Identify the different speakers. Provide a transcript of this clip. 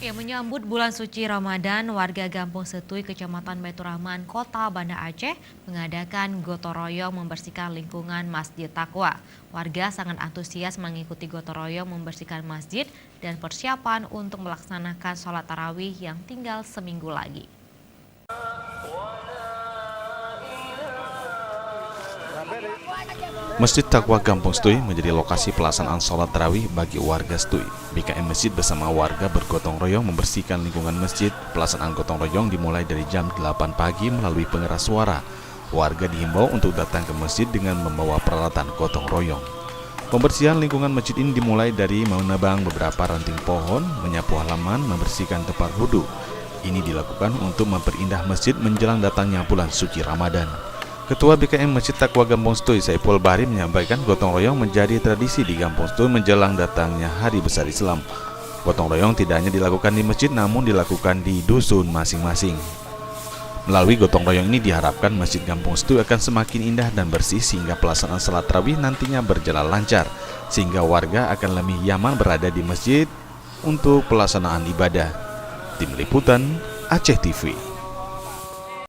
Speaker 1: Ya, menyambut bulan suci Ramadan, warga Kampung Setuy, Kecamatan Baitur Rahman, Kota Banda Aceh mengadakan gotong royong membersihkan lingkungan Masjid Taqwa. Warga sangat antusias mengikuti gotong royong membersihkan masjid dan persiapan untuk melaksanakan sholat tarawih yang tinggal seminggu lagi.
Speaker 2: Masjid Taqwa Kampung Setuy menjadi lokasi pelaksanaan sholat tarawih bagi warga Setuy. BKM Masjid bersama warga bergotong royong membersihkan lingkungan masjid. Pelaksanaan gotong royong dimulai dari jam 8 pagi melalui pengeras suara. Warga dihimbau untuk datang ke masjid dengan membawa peralatan gotong royong. Pembersihan lingkungan masjid ini dimulai dari menebang beberapa ranting pohon, menyapu halaman, membersihkan tempat wudhu. Ini dilakukan untuk memperindah masjid menjelang datangnya bulan suci Ramadan. Ketua BKM Masjid Taqwa Kampung Setuy, Saiful Bahri, menyampaikan gotong royong menjadi tradisi di Kampung Setuy menjelang datangnya Hari Besar Islam. Gotong royong tidak hanya dilakukan di masjid, namun dilakukan di dusun masing-masing. Melalui gotong royong ini diharapkan Masjid Kampung Setuy akan semakin indah dan bersih sehingga pelaksanaan salat tarawih nantinya berjalan lancar, sehingga warga akan lebih nyaman berada di masjid untuk pelaksanaan ibadah. Tim Liputan Aceh TV.